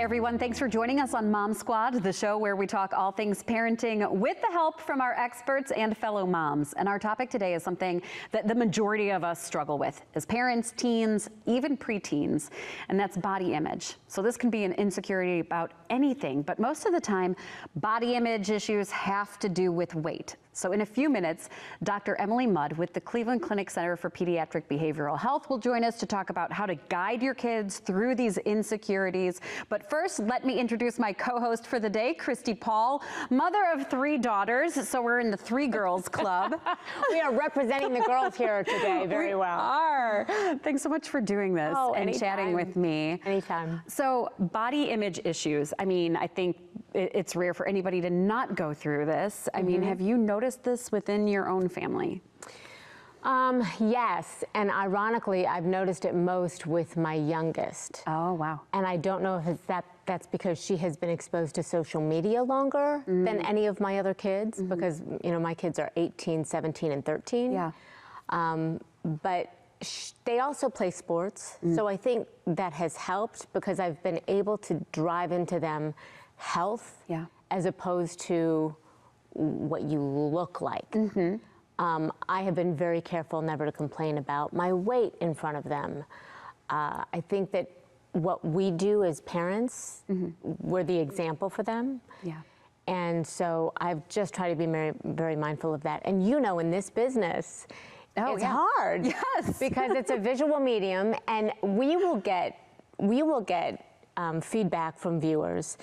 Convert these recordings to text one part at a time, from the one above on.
everyone. Thanks for joining us on Mom Squad, the show where we talk all things parenting with the help from our experts and fellow moms. And our topic today is something that the majority of us struggle with as parents, teens, even preteens, and that's body image. So this can be an insecurity about anything, but most of the time, body image issues have to do with weight. So in a few minutes, Dr. Emily Mudd with the Cleveland Clinic Center for Pediatric Behavioral Health will join us to talk about how to guide your kids through these insecurities. But first, let me introduce my co-host for the day, Christy Paul, mother of 3 daughters. So we're in the 3 girls club. We are representing the girls here today very well. We are. Thanks so much for doing this and chatting with me. Anytime. So body image issues. I mean, I think it's rare for anybody to not go through this. I mean, have you noticed this within your own family? Yes, and ironically, I've noticed it most with my youngest. Oh, wow. And I don't know if it's that's because she has been exposed to social media longer than any of my other kids, because, you know, my kids are 18, 17, and 13. Yeah. But they also play sports, so I think that has helped because I've been able to drive into them health as opposed to what you look like. I have been very careful never to complain about my weight in front of them. I think that what we do as parents, we're the example for them. Yeah. And so I've just tried to be very, very mindful of that. And you know, in this business, it's hard. Yes. Because it's a visual medium, and we will get feedback from viewers.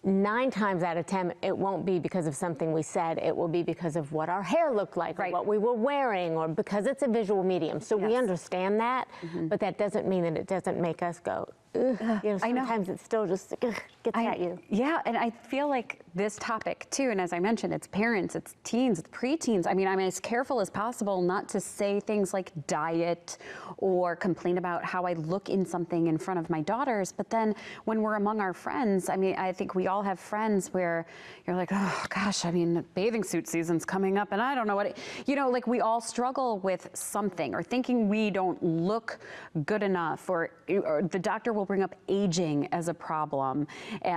9 times out of 10, it won't be because of something we said. It will be because of what our hair looked like, or what we were wearing, or because it's a visual medium. So we understand that, but that doesn't mean that it doesn't make us go, ugh. You know, sometimes it still just gets at you. Yeah, and I feel like this topic too, and as I mentioned, it's parents, it's teens, it's preteens. I mean, I'm as careful as possible not to say things like diet or complain about how I look in something in front of my daughters. But then when we're among our friends, I mean, I think we all have friends where you're like, oh gosh, I mean, bathing suit season's coming up and I don't know what, you know, like we all struggle with something or thinking we don't look good enough, or the doctor will bring up aging as a problem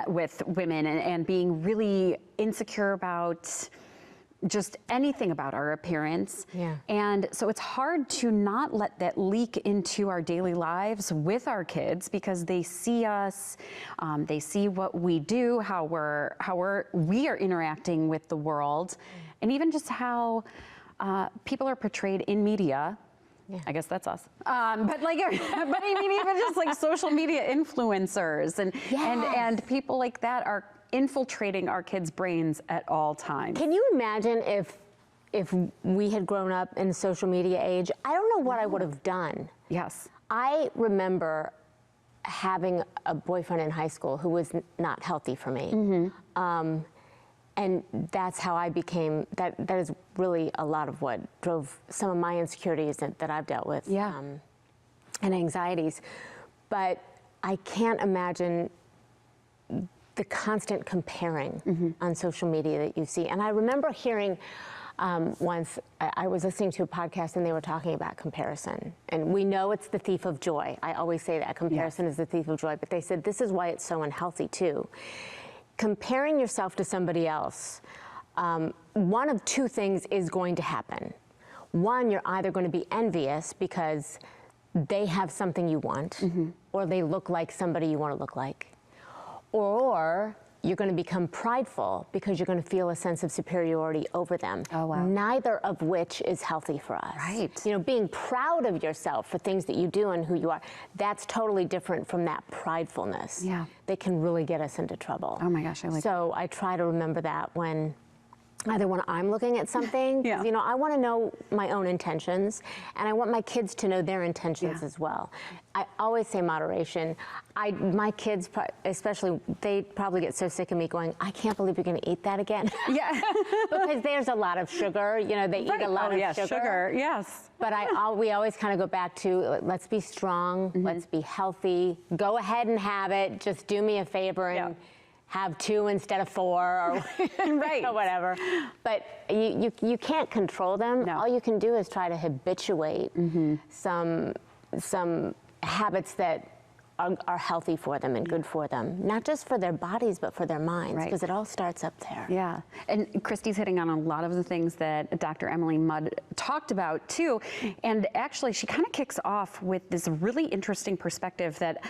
with women and being really insecure about just anything about our appearance. Yeah. And so it's hard to not let that leak into our daily lives with our kids, because they see us, they see what we do, how we are interacting with the world, and even just how people are portrayed in media. Yeah. I guess that's us. But like, but I mean, even just like social media influencers and people like that are infiltrating our kids' brains at all times. Can you imagine if we had grown up in the social media age? I don't know what I would have done. Yes. I remember having a boyfriend in high school who was not healthy for me. And that's how I became, that is really a lot of what drove some of my insecurities that I've dealt with, and anxieties. But I can't imagine the constant comparing on social media that you see. And I remember hearing once, I was listening to a podcast and they were talking about comparison. And we know it's the thief of joy. I always say that, comparison is the thief of joy. But they said this is why it's so unhealthy too. Comparing yourself to somebody else, one of 2 things is going to happen. One, you're either going to be envious because they have something you want, or they look like somebody you want to look like, or you're going to become prideful because you're going to feel a sense of superiority over them. Oh, wow. Neither of which is healthy for us. Right. You know, being proud of yourself for things that you do and who you are, that's totally different from that pridefulness. Yeah. That can really get us into trouble. Oh my gosh, I like So I try to remember that when I'm looking at something, you know, I want to know my own intentions, and I want my kids to know their intentions as well. I always say moderation. My kids, especially, they probably get so sick of me going, I can't believe you're going to eat that again. Yeah. Because there's a lot of sugar, you know, they eat a lot of sugar. Yes. But we always kind of go back to, let's be strong, let's be healthy, go ahead and have it, just do me a favor and have 2 instead of 4, or or whatever. But you can't control them. No. All you can do is try to habituate some habits that are healthy for them and good for them, not just for their bodies, but for their minds, because it all starts up there. Yeah, and Christy's hitting on a lot of the things that Dr. Emily Mudd talked about too, and actually she kind of kicks off with this really interesting perspective that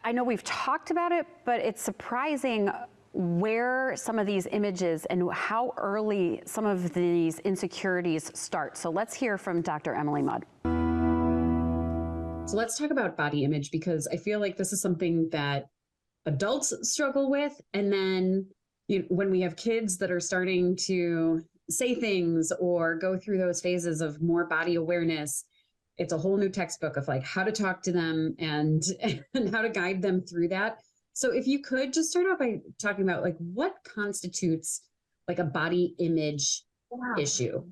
I know we've talked about it, but it's surprising where some of these images and how early some of these insecurities start. So let's hear from Dr. Emily Mudd. So let's talk about body image, because I feel like this is something that adults struggle with. And then when we have kids that are starting to say things or go through those phases of more body awareness, it's a whole new textbook of like how to talk to them and how to guide them through that. So if you could just start out by talking about like what constitutes like a body image issue.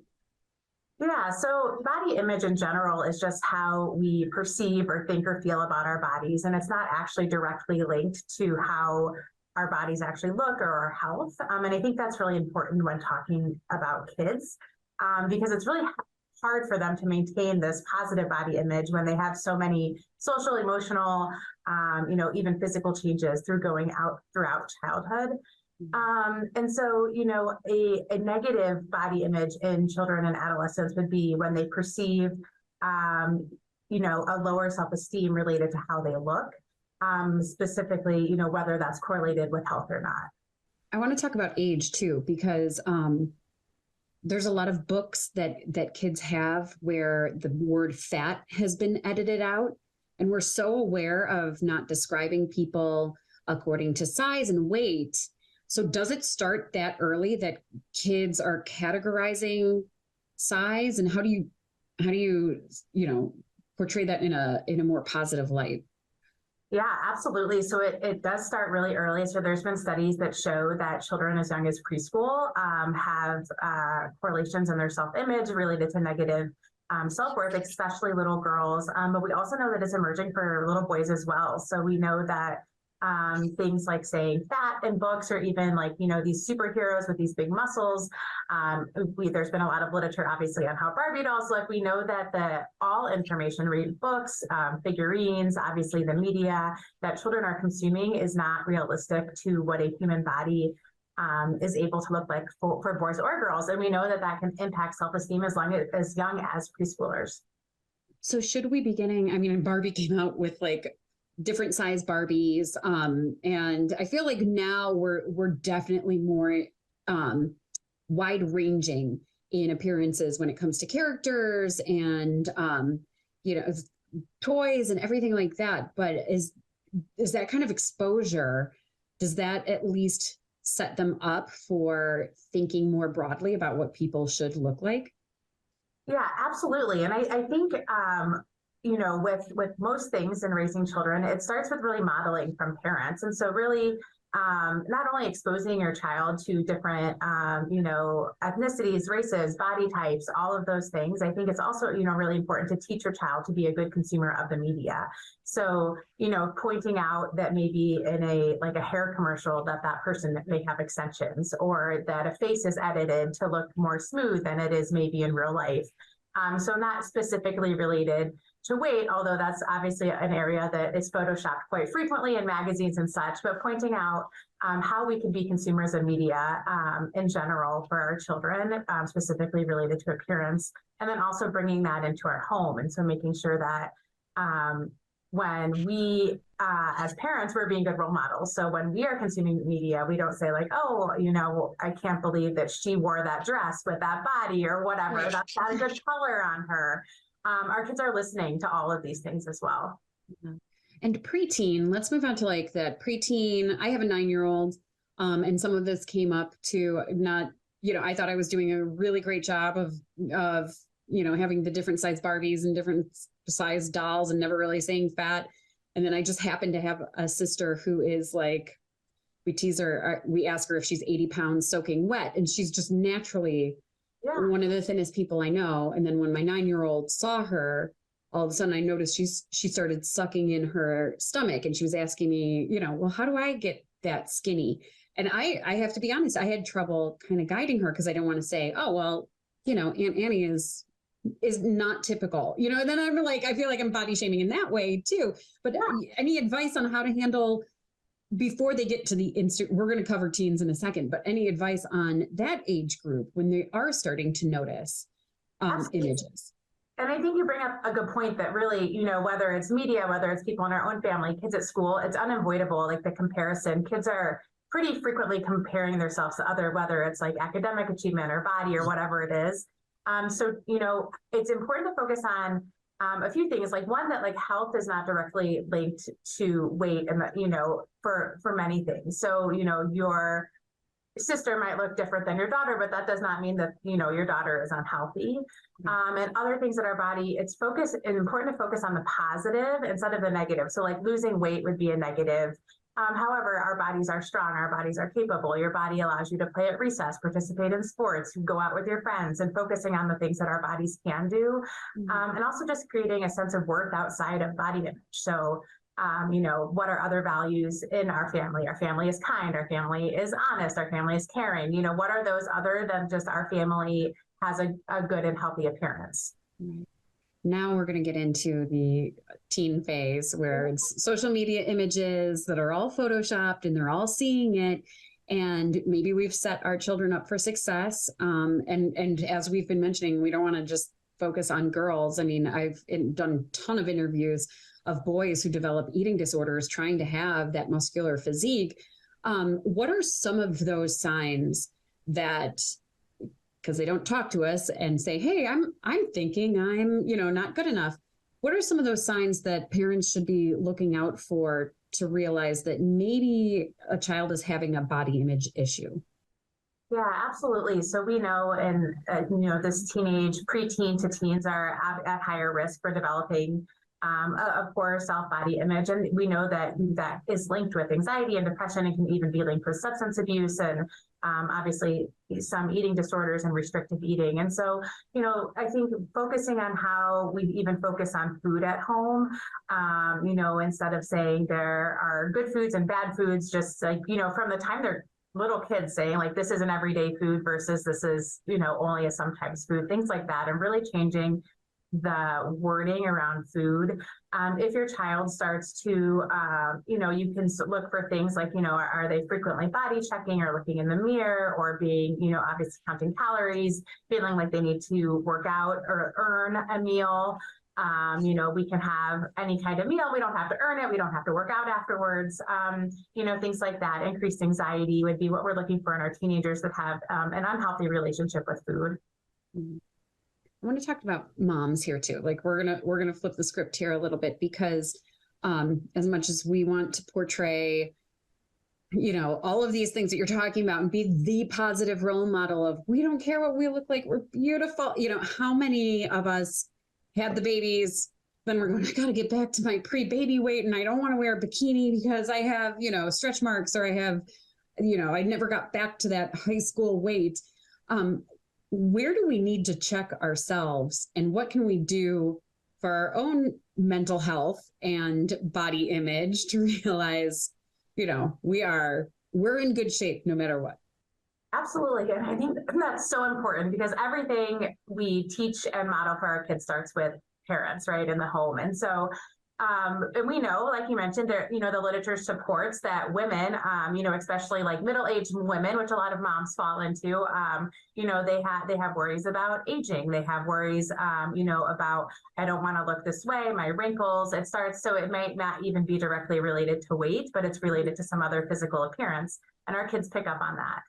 Yeah, so body image in general is just how we perceive or think or feel about our bodies. And it's not actually directly linked to how our bodies actually look or our health. And I think that's really important when talking about kids, because it's really hard for them to maintain this positive body image when they have so many social, emotional, even physical changes throughout childhood. And so, a negative body image in children and adolescents would be when they perceive, a lower self-esteem related to how they look, specifically, whether that's correlated with health or not. I want to talk about age too, because there's a lot of books that kids have where the word fat has been edited out. And we're so aware of not describing people according to size and weight. So does it start that early that kids are categorizing size, and how do you portray that in a more positive light? Yeah, absolutely. So it does start really early. So there's been studies that show that children as young as preschool have correlations in their self-image related to negative self-worth, especially little girls. But we also know that it's emerging for little boys as well. So we know that things like saying fat in books, or even like, these superheroes with these big muscles. There's been a lot of literature, obviously, on how Barbie dolls look. We know that all information, read books, figurines, obviously the media that children are consuming is not realistic to what a human body is able to look like for boys or girls. And we know that can impact self-esteem as young as preschoolers. So should we be getting, Barbie came out with like different size Barbies. And I feel like now we're definitely more wide ranging in appearances when it comes to characters and, toys and everything like that. But is that kind of exposure, does that at least set them up for thinking more broadly about what people should look like? Yeah, absolutely. And I think, with most things in raising children, it starts with really modeling from parents. And so really not only exposing your child to different, ethnicities, races, body types, all of those things. I think it's also, really important to teach your child to be a good consumer of the media. So, pointing out that maybe in a hair commercial that person may have extensions, or that a face is edited to look more smooth than it is maybe in real life. So not specifically related to weight, although that's obviously an area that is photoshopped quite frequently in magazines and such, but pointing out how we can be consumers of media in general for our children, specifically related to appearance, and then also bringing that into our home. And so making sure that when we, as parents, we're being good role models. So when we are consuming media, we don't say like, oh, I can't believe that she wore that dress with that body or whatever. Right. That's not a good color on her. Our kids are listening to all of these things as well. Mm-hmm. And preteen, let's move on to like that preteen. I have a 9-year-old, and some of this came up to not, I thought I was doing a really great job of having the different size Barbies and different size dolls and never really saying fat. And then I just happened to have a sister who is like, we tease her, we ask her if she's 80 pounds soaking wet, and she's just naturally one of the thinnest people I know. And then when my 9-year-old saw her, all of a sudden I noticed she started sucking in her stomach, and she was asking me, well, how do I get that skinny? And I have to be honest, I had trouble kind of guiding her, because I don't want to say, oh, well, Aunt Annie is, is not typical, and then I'm like, I feel like I'm body shaming in that way too. But any advice on how to handle before they get to the instant, we're going to cover teens in a second, but any advice on that age group when they are starting to notice images? And I think you bring up a good point that really, whether it's media, whether it's people in our own family, kids at school, it's unavoidable, like the comparison. Kids are pretty frequently comparing themselves to other, whether it's like academic achievement or body or whatever it is. So, it's important to focus on a few things, like one, that like health is not directly linked to weight and, for many things. So, your sister might look different than your daughter, but that does not mean that, your daughter is unhealthy. And other things that our body, it's important to focus on the positive instead of the negative. So like losing weight would be a negative. However, our bodies are strong, our bodies are capable. Your body allows you to play at recess, participate in sports, go out with your friends, and focusing on the things that our bodies can do. And also just creating a sense of worth outside of body image. So what are other values in our family? Our family is kind, our family is honest, our family is caring. What are those other than just our family has a good and healthy appearance? Now we're going to get into the teen phase where it's social media images that are all photoshopped and they're all seeing it. And maybe we've set our children up for success. And as we've been mentioning, we don't want to just focus on girls. I mean, I've done a ton of interviews of boys who develop eating disorders trying to have that muscular physique. What are some of those signs that, because they don't talk to us and say, hey, I'm thinking I'm, not good enough. What are some of those signs that parents should be looking out for to realize that maybe a child is having a body image issue? Yeah, absolutely. So we know, and this teenage, preteen to teens are at higher risk for developing a poor self-body image. And we know that is linked with anxiety and depression, and can even be linked with substance abuse and obviously some eating disorders and restrictive eating. And so, I think focusing on how we even focus on food at home, instead of saying there are good foods and bad foods, just like, from the time they're little kids, saying like, this is an everyday food versus this is, only a sometimes food, things like that, and really changing the wording around food. If your child starts to, you can look for things like, are they frequently body checking or looking in the mirror, or being, obviously counting calories, feeling like they need to work out or earn a meal. We can have any kind of meal. We don't have to earn it. We don't have to work out afterwards. Things like that. Increased anxiety would be what we're looking for in our teenagers that have an unhealthy relationship with food. Mm-hmm. I want to talk about moms here too. Like we're gonna flip the script here a little bit, because as much as we want to portray, all of these things that you're talking about and be the positive role model of, we don't care what we look like, we're beautiful. How many of us had the babies, then we're going, I got to get back to my pre-baby weight, and I don't want to wear a bikini because I have, stretch marks, or I have, I never got back to that high school weight. Where do we need to check ourselves, and what can we do for our own mental health and body image to realize, we're in good shape no matter what? Absolutely. And I think that's so important, because everything we teach and model for our kids starts with parents, right, in the home. And so, and we know, like you mentioned, there, the literature supports that women, especially like middle-aged women, which a lot of moms fall into, they have worries about aging. They have worries, about, I don't want to look this way, my wrinkles. So it might not even be directly related to weight, but it's related to some other physical appearance. And our kids pick up on that.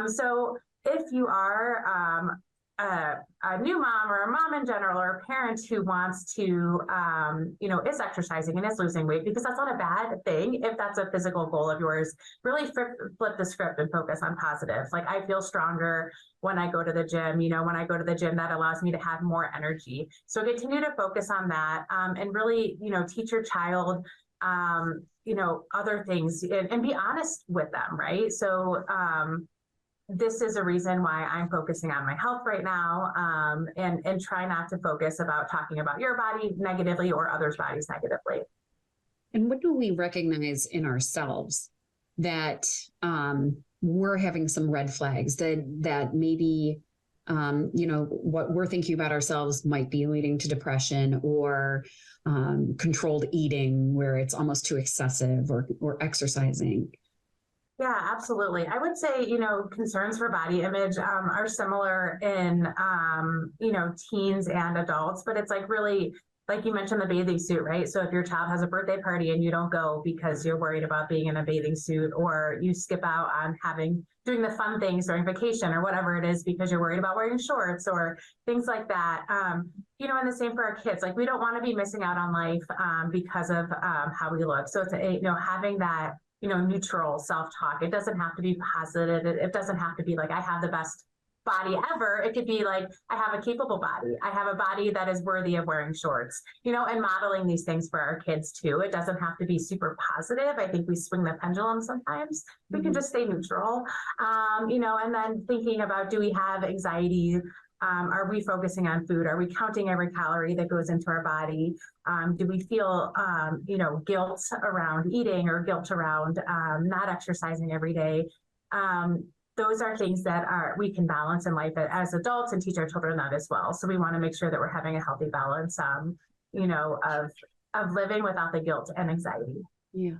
So if you are a new mom, or a mom in general, or a parent who wants to, is exercising and is losing weight, because that's not a bad thing. If that's a physical goal of yours, really flip the script and focus on positives. Like, I feel stronger when I go to the gym, when I go to the gym, that allows me to have more energy. So continue to focus on that, and really, teach your child, other things, and be honest with them, right? So, this is a reason why I'm focusing on my health right now, and try not to focus about talking about your body negatively or others' bodies negatively. And what do we recognize in ourselves that we're having some red flags, that maybe what we're thinking about ourselves might be leading to depression or controlled eating where it's almost too excessive or exercising. Yeah, absolutely. I would say, concerns for body image are similar in, teens and adults, but it's like really, like you mentioned, the bathing suit, right? So if your child has a birthday party and you don't go because you're worried about being in a bathing suit, or you skip out on doing the fun things during vacation or whatever it is because you're worried about wearing shorts or things like that. And the same for our kids. Like, we don't want to be missing out on life because of how we look. So it's having that neutral self-talk. It doesn't have to be positive. It doesn't have to be like, I have the best body ever. It could be like, I have a capable body. I have a body that is worthy of wearing shorts, and modeling these things for our kids too. It doesn't have to be super positive. I think we swing the pendulum sometimes. We can just stay neutral, and then thinking about, do we have anxiety? Are we focusing on food? Are we counting every calorie that goes into our body? Do we feel, guilt around eating or guilt around not exercising every day? Those are things that we can balance in life as adults and teach our children that as well. So we want to make sure that we're having a healthy balance, of living without the guilt and anxiety. Yeah.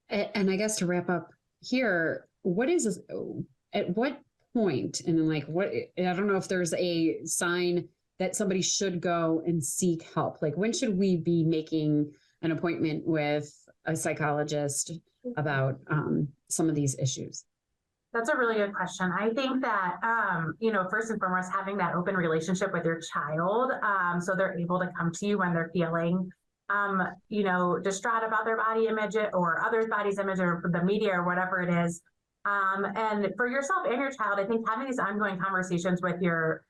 And I guess to wrap up here, at what point, and then I don't know if there's a sign that somebody should go and seek help. Like, when should we be making an appointment with a psychologist about some of these issues? That's a really good question. I think that, first and foremost, having that open relationship with your child, so they're able to come to you when they're feeling, distraught about their body image or others' body's image or the media or whatever it is. And for yourself and your child, I think having these ongoing conversations with the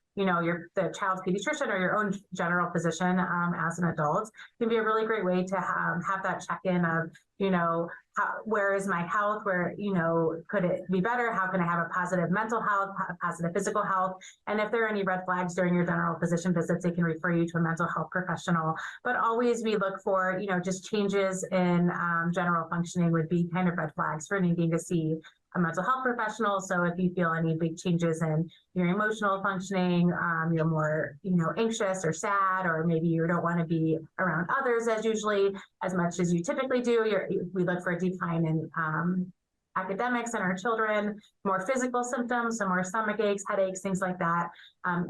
child's pediatrician or your own general physician as an adult can be a really great way to have that check-in of, where is my health? Where, could it be better? How can I have a positive mental health, positive physical health? And if there are any red flags during your general physician visits, they can refer you to a mental health professional. But always we look for, just changes in general functioning would be kind of red flags for needing to see a mental health professional. So if you feel any big changes in your emotional functioning, you're more, anxious or sad, or maybe you don't want to be around others as much as you typically do. We look for a decline in academics in our children, more physical symptoms, so more stomach aches, headaches, things like that.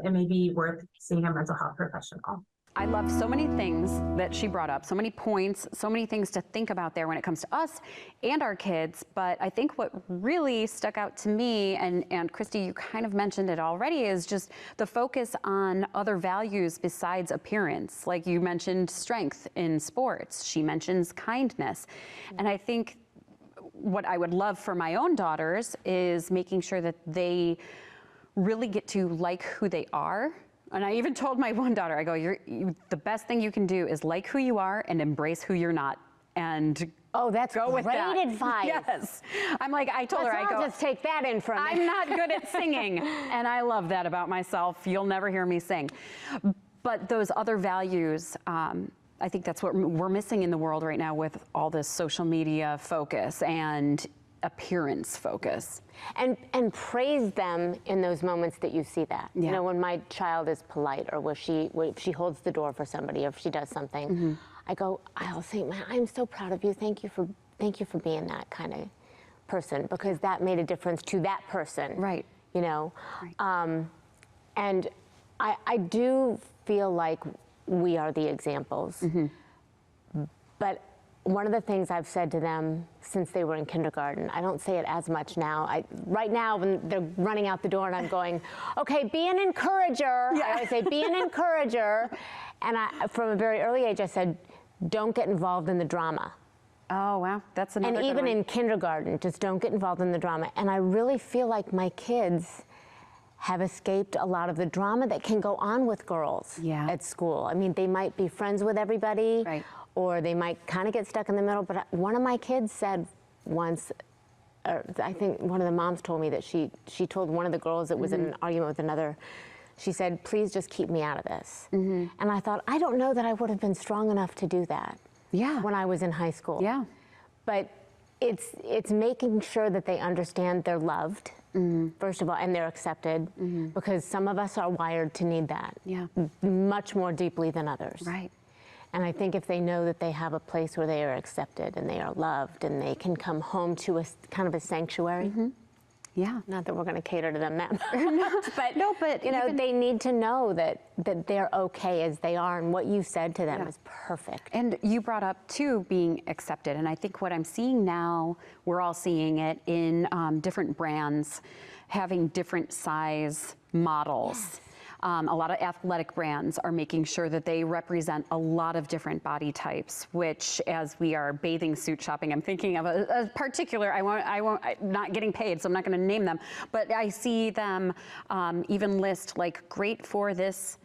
It may be worth seeing a mental health professional. I love so many things that she brought up, so many points, so many things to think about there when it comes to us and our kids. But I think what really stuck out to me, and Christy, you kind of mentioned it already, is just the focus on other values besides appearance. Like you mentioned strength in sports. She mentions kindness. And I think what I would love for my own daughters is making sure that they really get to like who they are. And I even told my one daughter, I go, the best thing you can do is like who you are and embrace who you're not. And that's go with great that. advice. Yes. I'm like, I told her, I'll just take that in from me. I'm not good at singing. And I love that about myself. You'll never hear me sing. But those other values, I think that's what we're missing in the world right now with all this social media focus and appearance focus. And praise them in those moments that you see that. Yeah. When my child is polite, or if she holds the door for somebody, or if she does something, I'll say, I'm so proud of you. Thank you for being that kind of person, because that made a difference to that person. Right. Right. And I do feel like we are the examples. But one of the things I've said to them since they were in kindergarten, I don't say it as much now. Right now, when they're running out the door and I'm going, okay, be an encourager. Yeah. I always say, be an encourager. And from a very early age, I said, don't get involved in the drama. Oh, wow. That's another And good even one. in kindergarten, just don't get involved in the drama. And I really feel like my kids have escaped a lot of the drama that can go on with girls at school. I mean, they might be friends with everybody. Right. Or they might kind of get stuck in the middle. But one of my kids said once, I think one of the moms told me that she told one of the girls that was in an argument with another, she said, please just keep me out of this. And I thought, I don't know that I would have been strong enough to do that when I was in high school. Yeah. But it's making sure that they understand they're loved, first of all, and they're accepted, because some of us are wired to need that much more deeply than others. Right. And I think if they know that they have a place where they are accepted and they are loved and they can come home to a kind of a sanctuary. Yeah. Not that we're going to cater to them that much, but you know, they need to know that they're okay as they are, and what you said to them is perfect. And you brought up too being accepted, and I think what I'm seeing now, we're all seeing it in different brands having different size models. Yes. A lot of athletic brands are making sure that they represent a lot of different body types, which as we are bathing suit shopping, I'm thinking of a particular, I'm not getting paid, so I'm not gonna name them, but I see them even list like great for this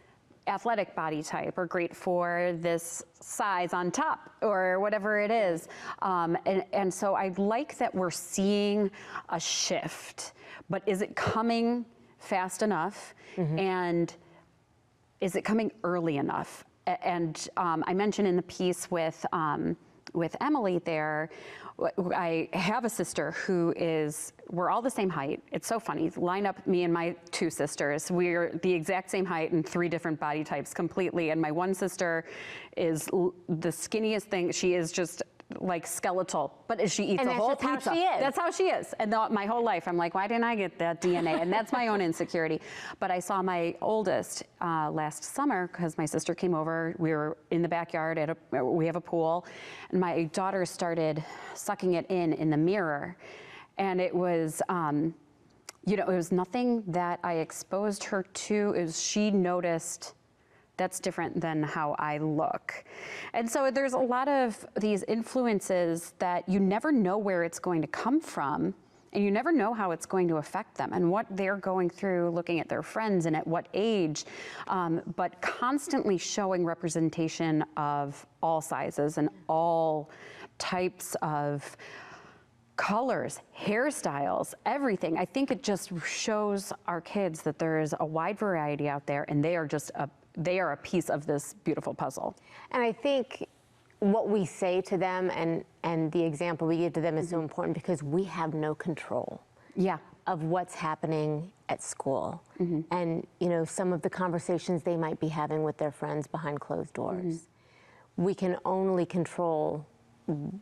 athletic body type or great for this size on top or whatever it is. And so I like that we're seeing a shift, but is it coming fast enough, and is it coming early enough? And I mentioned in the piece with Emily there, I have a sister who we're all the same height. It's so funny. Line up me and my two sisters. We're the exact same height in 3 different body types completely. And my one sister is the skinniest thing. She is just like skeletal, but she eats a whole pizza. How she is. That's how she is. And my whole life, I'm like, why didn't I get that DNA? And that's my own insecurity. But I saw my oldest last summer because my sister came over. We were in the backyard we have a pool, and my daughter started sucking it in the mirror, and it was, you know, it was nothing that I exposed her to. It was she noticed. That's different than how I look. And so there's a lot of these influences that you never know where it's going to come from, and you never know how it's going to affect them and what they're going through looking at their friends and at what age, but constantly showing representation of all sizes and all types of colors, hairstyles, everything. I think it just shows our kids that there is a wide variety out there, and they are just they are a piece of this beautiful puzzle. And I think what we say to them and the example we give to them is so important, because we have no control of what's happening at school. And you know, some of the conversations they might be having with their friends behind closed doors. We can only control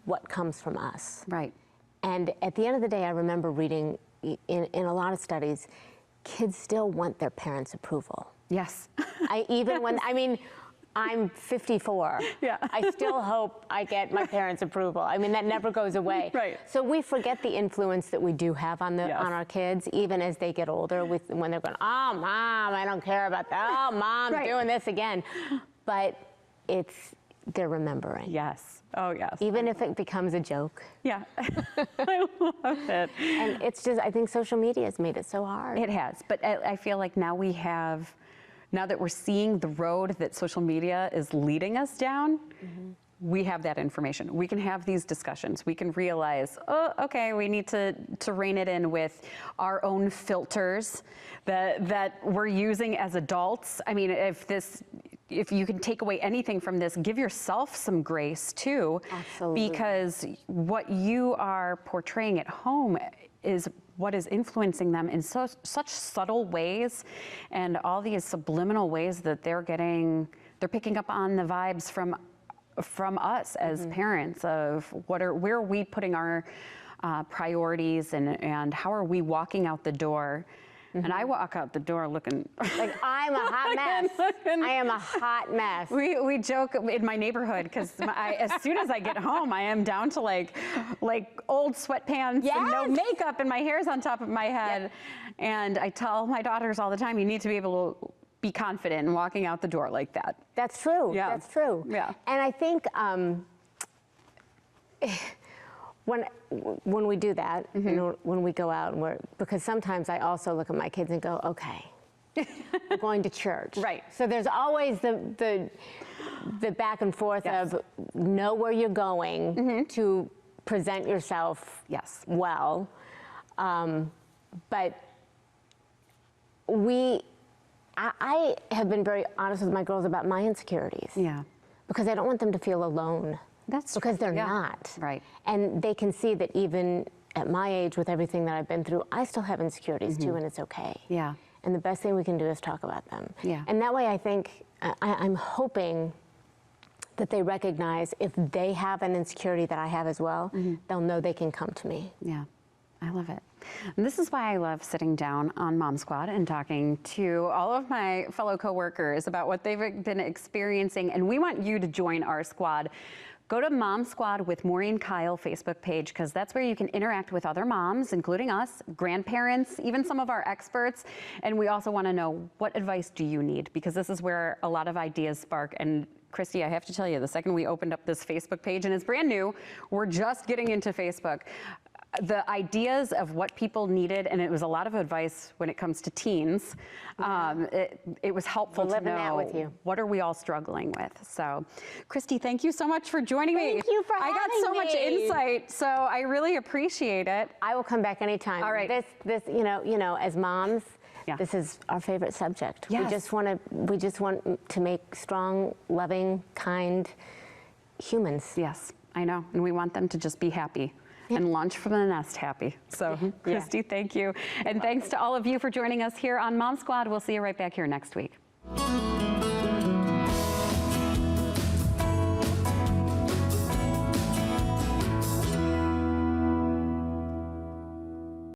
what comes from us. Right. And at the end of the day, I remember reading in a lot of studies, kids still want their parents' approval. Yes. I mean, I'm 54. Yeah. I still hope I get my parents' approval. I mean, that never goes away. Right. So we forget the influence that we do have on our kids, even as they get older, when they're going, oh, Mom, I don't care about that. Oh, Mom's doing this again. But they're remembering. Yes. Oh, yes. Even if it becomes a joke. Yeah. I love it. And it's just, I think social media has made it so hard. It has. But I feel like now that we're seeing the road that social media is leading us down, we have that information. We can have these discussions. We can realize, oh, okay, we need to rein it in with our own filters that we're using as adults. I mean, if you can take away anything from this, give yourself some grace too. Absolutely. Because what you are portraying at home is what is influencing them in such subtle ways, and all these subliminal ways that they're picking up on the vibes from us as parents of where are we putting our priorities, and how are we walking out the door. And I walk out the door looking like I'm a hot mess. I am a hot mess. We joke in my neighborhood because as soon as I get home, I am down to like old sweatpants and no makeup, and my hair's on top of my head. And I tell my daughters all the time, you need to be able to be confident in walking out the door like that. That's true. Yeah. That's true. Yeah. And I think when we do that, you know, when we go out, because sometimes I also look at my kids and go, okay, we're going to church. Right. So there's always the back and forth of know where you're going to present yourself well. But I have been very honest with my girls about my insecurities. Yeah. Because I don't want them to feel alone. That's because true. they're not. Right. And they can see that even at my age, with everything that I've been through, I still have insecurities too, and it's okay. Yeah. And the best thing we can do is talk about them. Yeah. And that way, I think, I'm hoping that they recognize if they have an insecurity that I have as well, they'll know they can come to me. Yeah, I love it. And this is why I love sitting down on Mom Squad and talking to all of my fellow coworkers about what they've been experiencing. And we want you to join our squad. Go to Mom Squad with Maureen Kyle Facebook page, because that's where you can interact with other moms, including us, grandparents, even some of our experts. And we also want to know, what advice do you need? Because this is where a lot of ideas spark. And Christy, I have to tell you, the second we opened up this Facebook page, and it's brand new, we're just getting into Facebook, the ideas of what people needed, and it was a lot of advice when it comes to teens. It was helpful to know with you. What are we all struggling with. So, Christy, thank you so much for joining me. Thank you for I got so much insight, so I really appreciate it. I will come back anytime. All right. This, you know, as moms, Yeah. this is our favorite subject. Yes. We just want to make strong, loving, kind humans. Yes, I know, and we want them to just be happy. And launch from the nest happy. So, Christy, thank you. And thanks to all of you for joining us here on Mom Squad. We'll see you right back here next week.